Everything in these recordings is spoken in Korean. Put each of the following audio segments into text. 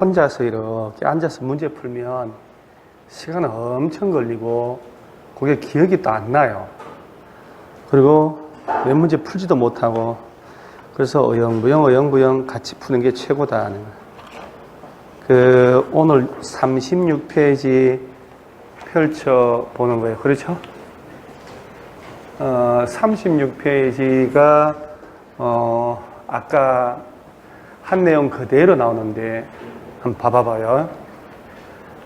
혼자서 이렇게 앉아서 문제 풀면 시간 엄청 걸리고 그게 기억이 또 안 나요. 그리고 몇 문제 풀지도 못하고 그래서 어영부영 같이 푸는 게 최고다 하는 거예요. 오늘 36페이지 펼쳐 보는 거예요. 그렇죠? 36페이지가 아까 한 내용 그대로 나오는데 한번 봐봐요.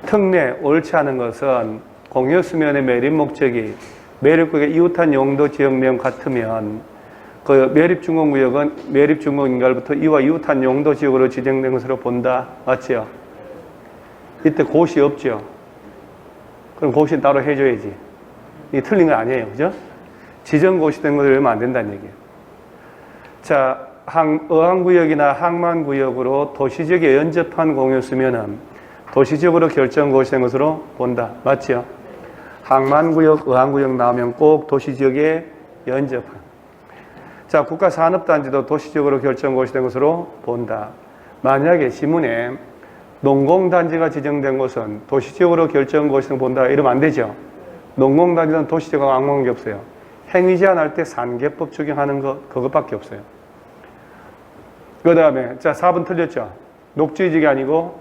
특례, 옳지 않은 것은 공유 수면의 매립 목적이 매립구역의 이웃한 용도 지역명 같으면 그 매립준공구역은 매립준공인가로부터 이와 이웃한 용도 지역으로 지정된 것으로 본다. 맞죠? 이때 고시 없죠? 그럼 고시는 따로 해줘야지. 이게 틀린 건 아니에요. 그죠? 지정고시된 것을 외우면 안 된다는 얘기예요. 자, 어항구역이나 항만구역으로 도시지역에 연접한 공유수면은 도시지역으로 결정고시된 것으로 본다. 맞죠? 항만구역, 어항구역 나오면 꼭 도시지역에 연접한. 자, 국가산업단지도 도시지역으로 결정고시된 것으로 본다. 만약에 지문에 농공단지가 지정된 곳은 도시지역으로 결정고시된 본다. 이러면 안 되죠. 농공단지는 도시지역하고 아무 관계 없어요. 행위 제한할 때 산계법 적용하는 것, 그것밖에 없어요. 그 다음에, 자, 4번 틀렸죠? 녹지지역이 아니고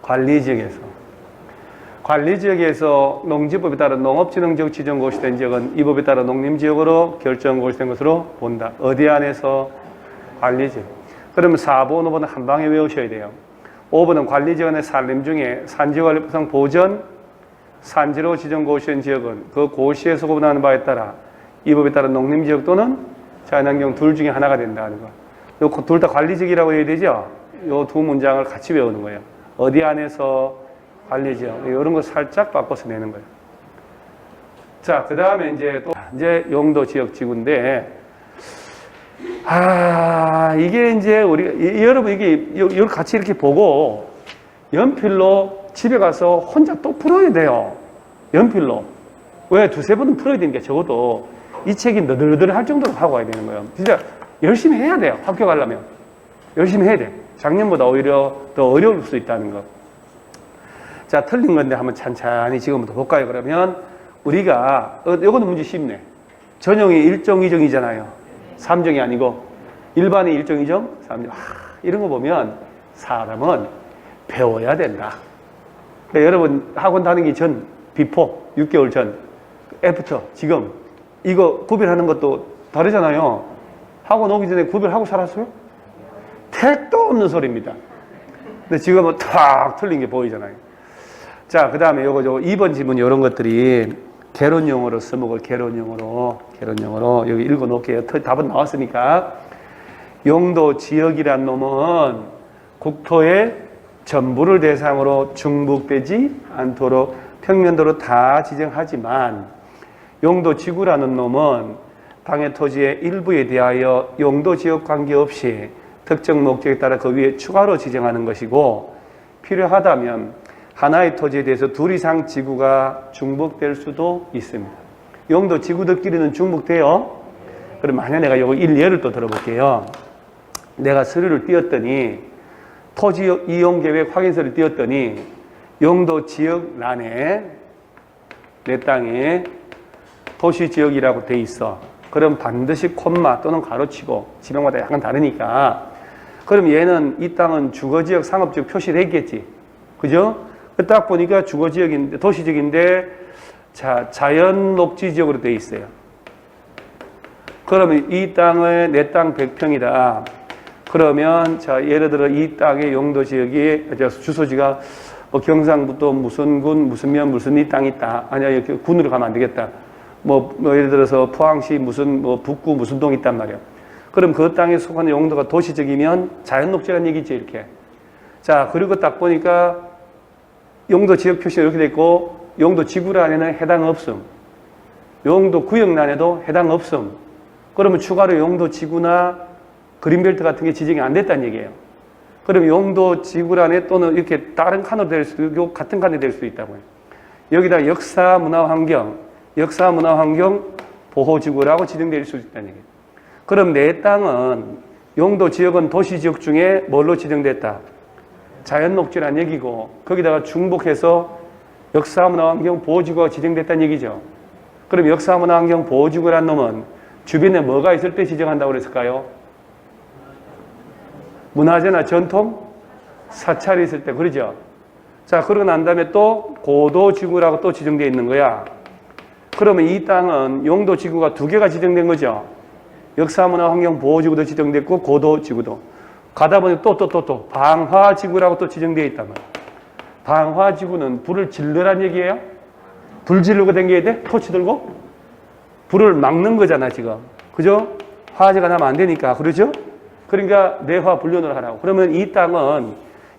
관리지역에서. 관리지역에서 농지법에 따라 농업진흥지역 지정고시된 지역은 이 법에 따라 농림지역으로 결정고시된 것으로 본다. 어디 안에서? 관리지역. 그러면 4번, 5번은 한 방에 외우셔야 돼요. 5번은 관리지역 안의 산림 중에 산지관리법상 보전, 산지로 지정고시된 지역은 그 고시에서 구분하는 바에 따라 이 법에 따라 농림지역 또는 자연환경 둘 중에 하나가 된다는 거. 요 둘 다 관리지역이라고 해야 되죠? 요 두 문장을 같이 외우는 거예요. 어디 안에서? 관리지역. 이런 거 살짝 바꿔서 내는 거예요. 자, 그 다음에 이제 용도 지역 지구인데, 이게 이제 여러분 이걸 같이 이렇게 보고 연필로 집에 가서 혼자 또 풀어야 돼요. 연필로. 왜? 두세 번은 풀어야 되니까 적어도 이 책이 너덜너덜 할 정도로 하고 가야 되는 거예요. 진짜 열심히 해야 돼요. 학교 가려면. 열심히 해야 돼. 작년보다 오히려 더 어려울 수 있다는 거. 자, 틀린 건데 한번 찬찬히 지금부터 볼까요? 그러면 우리가, 이거는 문제 쉽네. 전형이 1종, 2종이잖아요. 3종이 아니고 일반이 1종, 2종, 3종. 이런 거 보면 사람은 배워야 된다. 그러니까 여러분 학원 다니기 전, 비포, 6개월 전, 애프터, 지금 이거 구별하는 것도 다르잖아요. 학원 오기 전에 구별하고 살았어요? 택도 없는 소리입니다. 근데 지금은 탁 틀린 게 보이잖아요. 자, 그 다음에 요거 2번 지문 이런 것들이 개론용어로 써먹을 개론용어로 여기 읽어 놓을게요. 답은 나왔으니까. 용도 지역이란 놈은 국토의 전부를 대상으로 중복되지 않도록 평면도로 다 지정하지만 용도 지구라는 놈은 당해 토지의 일부에 대하여 용도 지역 관계없이 특정 목적에 따라 그 위에 추가로 지정하는 것이고 필요하다면 하나의 토지에 대해서 둘 이상 지구가 중복될 수도 있습니다. 용도 지구들끼리는 중복돼요. 그럼 만약 내가 요거 예를 또 들어볼게요. 내가 서류를 띄웠더니 토지 이용 계획 확인서를 띄웠더니 용도 지역란에 내 땅에 도시지역이라고 돼 있어. 그럼 반드시 콤마 또는 가로치고 지명마다 약간 다르니까 그럼 얘는 이 땅은 주거지역, 상업지역 표시를 했겠지. 그죠? 딱 보니까 주거지역인데, 도시지역인데, 자, 자연녹지지역으로 되어 있어요. 그러면 이 땅을 내 땅 100평이다. 그러면, 자, 예를 들어 이 땅의 용도지역이, 주소지가 뭐 경상북도 무슨 군, 무슨 면, 무슨 이 땅이 있다. 아니야, 이렇게 군으로 가면 안 되겠다. 뭐 예를 들어서 포항시 무슨, 북구 무슨 동이 있단 말이야. 그럼 그 땅에 속하는 용도가 도시적이면 자연녹지라는 얘기지, 이렇게. 자, 그리고 딱 보니까 용도 지역 표시가 이렇게 돼 있고 용도 지구란에는 해당 없음. 용도 구역란에도 해당 없음. 그러면 추가로 용도 지구나 그린벨트 같은 게 지정이 안 됐다는 얘기예요. 그럼 용도 지구란에 또는 이렇게 다른 칸으로 될 수도 있고 같은 칸이 될 수도 있다고요. 여기다 역사, 문화, 환경, 보호지구라고 지정될 수 있다는 얘기예요. 그럼 내 땅은 용도 지역은 도시지역 중에 뭘로 지정됐다? 자연녹지란 얘기고 거기다가 중복해서 역사문화환경 보호지구가 지정됐다는 얘기죠. 그럼 역사문화환경 보호지구란 놈은 주변에 뭐가 있을 때 지정한다고 그랬을까요? 문화재나 전통, 사찰이 있을 때, 그러죠? 자, 그러고 난 다음에 또 고도지구라고 또 지정되어 있는 거야. 그러면 이 땅은 용도지구가 2개가 지정된 거죠. 역사문화환경보호지구도 지정됐고 고도지구도. 가다 보니 또 방화지구라고 또 지정되어 있단 말이야. 방화지구는 불을 질러란 얘기예요? 불 지르고 다녀야 돼? 토치 들고? 불을 막는 거잖아 지금. 그죠? 화재가 나면 안 되니까. 그러죠? 그러니까 내화 불륜을 하라고. 그러면 이 땅은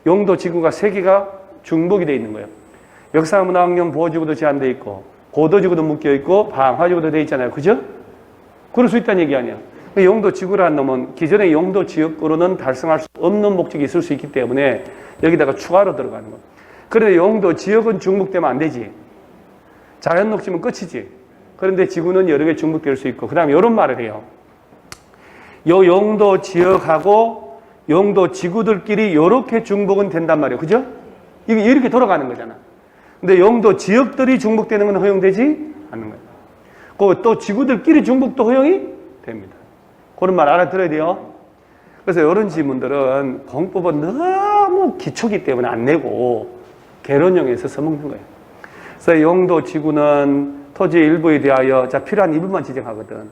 용도지구가 3개가 중복이 되어 있는 거예요. 역사문화환경보호지구도 제한되어 있고 고도지구도 묶여있고 방화지구도 되어 있잖아요. 그죠? 그럴 수 있다는 얘기 아니야. 용도지구라는 놈은 기존의 용도지역으로는 달성할 수 없는 목적이 있을 수 있기 때문에 여기다가 추가로 들어가는 거야. 그런데 용도지역은 중복되면 안 되지. 자연녹지면 끝이지. 그런데 지구는 여러 개 중복될 수 있고, 그 다음에 이런 말을 해요. 요 용도지역하고 용도지구들끼리 이렇게 중복은 된단 말이에요. 그죠? 이게 이렇게 돌아가는 거잖아. 근데 용도지역들이 중복되는 건 허용되지 않는 거예요. 또 지구들끼리 중복도 허용이 됩니다. 그런 말 알아들어야 돼요. 그래서 이런 지문들은 공법은 너무 기초기 때문에 안 내고 개론용에서 써먹는 거예요. 그래서 용도지구는 토지 일부에 대하여 필요한 일부만 지정하거든.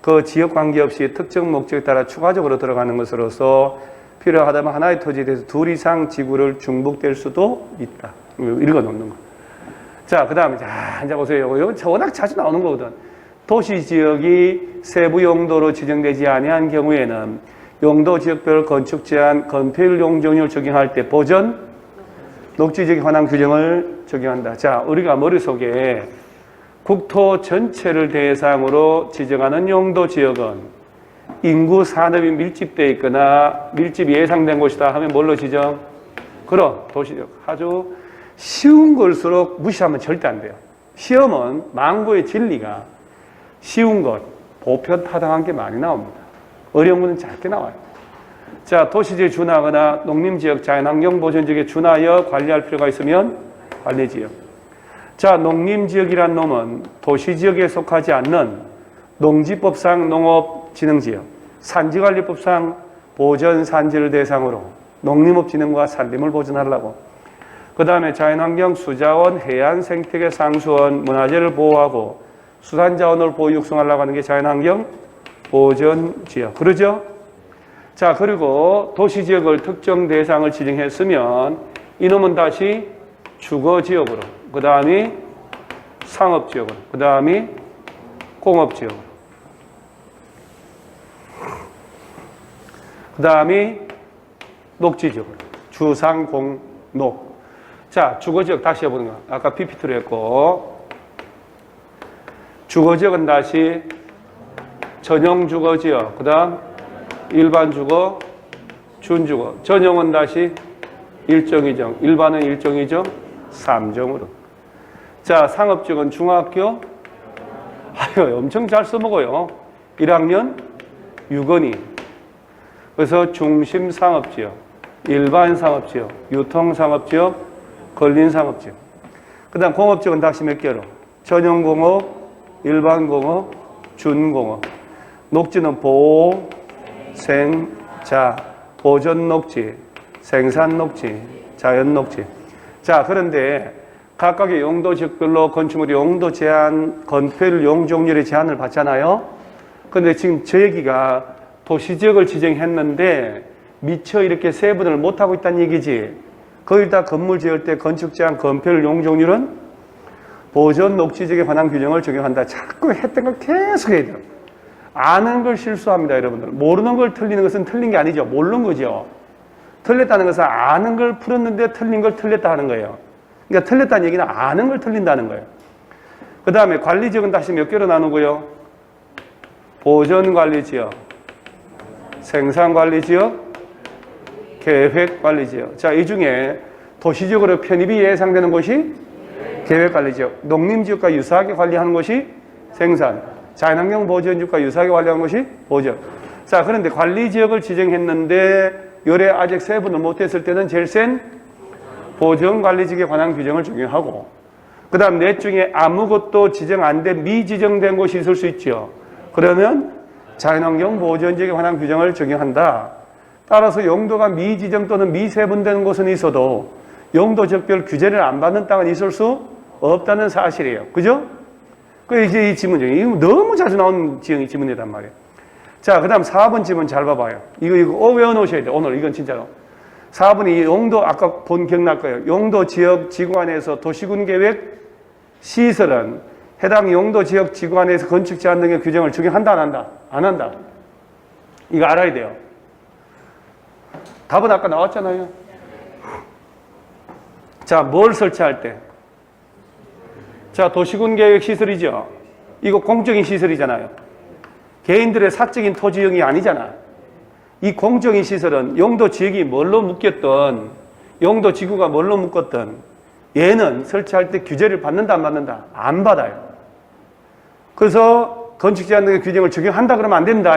그 지역 관계없이 특정 목적에 따라 추가적으로 들어가는 것으로서 필요하다면 하나의 토지에 대해서 2 이상 지구를 중복될 수도 있다. 읽어놓는 거. 자, 그 다음에 이제 보세요. 이건 워낙 자주 나오는 거거든. 도시지역이 세부 용도로 지정되지 아니한 경우에는 용도지역별 건축 제한, 건폐율 용적률 적용할 때 보전, 녹지지역에 관한 규정을 적용한다. 자, 우리가 머릿속에 국토 전체를 대상으로 지정하는 용도지역은 인구 산업이 밀집되어 있거나 밀집이 예상된 곳이다 하면 뭘로 지정? 그럼 도시지역. 아주 쉬운 걸수록 무시하면 절대 안 돼요. 시험은 망고의 진리가 쉬운 것, 보편타당한 게 많이 나옵니다. 어려운 거는 작게 나와요. 자, 도시지역에 준하거나 농림지역, 자연환경보전지역에 준하여 관리할 필요가 있으면 관리지역. 자, 농림지역이란 놈은 도시지역에 속하지 않는 농지법상 농업진흥지역, 산지관리법상 보전산지를 대상으로 농림업진흥과 산림을 보존하려고, 그 다음에 자연환경, 수자원, 해안 생태계 상수원, 문화재를 보호하고 수산자원을 보호 육성하려고 하는 게 자연환경 보전지역. 그러죠? 자, 그리고 도시지역을 특정 대상을 지정했으면 이놈은 다시 주거지역으로, 그 다음이 상업지역으로, 그 다음이 공업지역으로, 그 다음이 녹지지역으로, 주상공녹. 자, 주거지역 다시 해보는 거. 아까 PPT로 했고, 주거지역은 다시 전용주거지역, 그 다음 일반주거, 준주거. 전용은 다시 1정, 2정, 일반은 1정, 2정, 3정으로. 자, 상업지역은 중학교, 엄청 잘 써먹어요. 1학년 6원이. 그래서 중심상업지역, 일반상업지역, 유통상업지역, 근린상업지역. 그 다음 공업지역은 다시 몇 개로? 전용공업, 일반공업, 준공업. 녹지는 보호, 생, 자, 보전녹지, 생산녹지, 자연녹지. 자, 그런데 각각의 용도지역별로 건축물이 용도 제한, 건폐율 용적률의 제한을 받잖아요. 그런데 지금 저 얘기가 도시지역을 지정했는데 미처 이렇게 세분을 못하고 있다는 얘기지. 거기다 건물 지을 때 건축 제한, 건폐율 용적률은 보전 녹지지역에 관한 규정을 적용한다. 자꾸 했던 걸 계속 해야 돼요. 아는 걸 실수합니다, 여러분들. 모르는 걸 틀리는 것은 틀린 게 아니죠. 모르는 거죠. 틀렸다는 것은 아는 걸 풀었는데 틀린 걸 틀렸다 하는 거예요. 그러니까 틀렸다는 얘기는 아는 걸 틀린다는 거예요. 그 다음에 관리지역은 다시 몇 개로 나누고요. 보전관리지역, 생산관리지역, 계획관리지역. 자, 이 중에 도시지역으로 편입이 예상되는 곳이 계획관리지역, 농림지역과 유사하게 관리하는 곳이 생산, 자연환경보전지역과 유사하게 관리하는 것이 보전. 자, 그런데 관리지역을 지정했는데 요래 아직 세분을 못했을 때는 제일 센 보전관리직에 관한 규정을 적용하고, 그 다음 넷 중에 아무것도 지정 안 된 미지정된 곳이 있을 수 있죠. 그러면 자연환경 보전지역에 관한 규정을 적용한다. 따라서 용도가 미지정 또는 미세분된 곳은 있어도 용도 지역별 규제를 안 받는 땅은 있을 수 없다는 사실이에요. 그죠? 그 이제 이 지문 중에 이거 너무 자주 나오는 지문이란 말이에요. 자, 그 다음 4번 지문 잘 봐봐요. 이거 외워놓으셔야 돼요. 오늘 이건 진짜로. 4번이 용도, 아까 본 기억날 거예요. 용도 지역 지구 안에서 도시군 계획 시설은 해당 용도 지역 지구 안에서 건축 제한 등의 규정을 적용한다, 안 한다? 안 한다. 이거 알아야 돼요. 답은 아까 나왔잖아요. 자, 뭘 설치할 때? 자, 도시군 계획 시설이죠. 이거 공적인 시설이잖아요. 개인들의 사적인 토지용이 아니잖아. 이 공적인 시설은 용도 지역이 뭘로 묶였던, 용도 지구가 뭘로 묶었던, 얘는 설치할 때 규제를 받는다, 안 받는다? 안 받아요. 그래서 건축 제한 등의 규정을 적용한다 그러면 안 됩니다.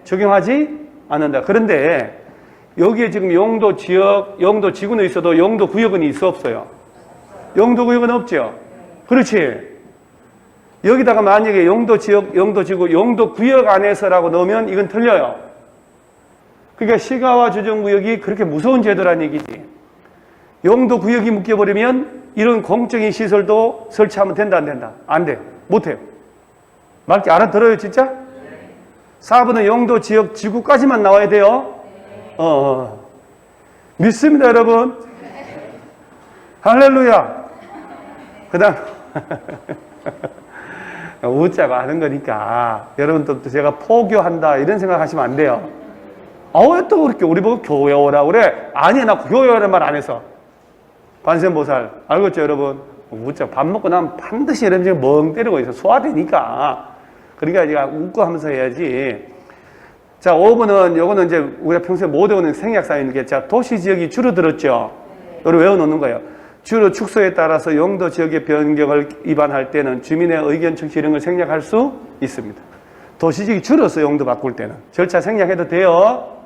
적용하지 않는다. 그런데 여기에 지금 용도 지역, 용도 지구는 있어도 용도 구역은 있어 없어요? 용도 구역은 없죠. 그렇지. 여기다가 만약에 용도 지역, 용도 지구, 용도 구역 안에서라고 넣으면 이건 틀려요. 그러니까 시가와 주정구역이 그렇게 무서운 제도란 얘기지. 용도 구역이 묶여버리면 이런 공적인 시설도 설치하면 된다, 안 된다? 안 돼. 못해요. 말기 알아들어요, 진짜? 4번은 용도 지역 지구까지만 나와야 돼요. 믿습니다, 여러분. 할렐루야. 그 다음, 웃자고 하는 거니까 여러분도 제가 포교한다 이런 생각하시면 안 돼요. 왜 또 그렇게 우리 보고 교회 오라 그래? 아니, 나 교회 오라는 말 안 해서. 관세음보살 알겠죠, 여러분? 웃자고 밥 먹고 나면 반드시 여러분 멍 때리고 있어. 소화되니까. 그러니까 제가 웃고 하면서 해야지. 자, 5번은 요거는 이제 우리가 평소에 못 외우는 생략사인 게, 자, 도시지역이 줄어들었죠. 이걸 외워놓는 거예요. 주로 축소에 따라서 용도 지역의 변경을 위반할 때는 주민의 의견 청취 이런 걸 생략할 수 있습니다. 도시지역이 줄었어요, 용도 바꿀 때는. 절차 생략해도 돼요.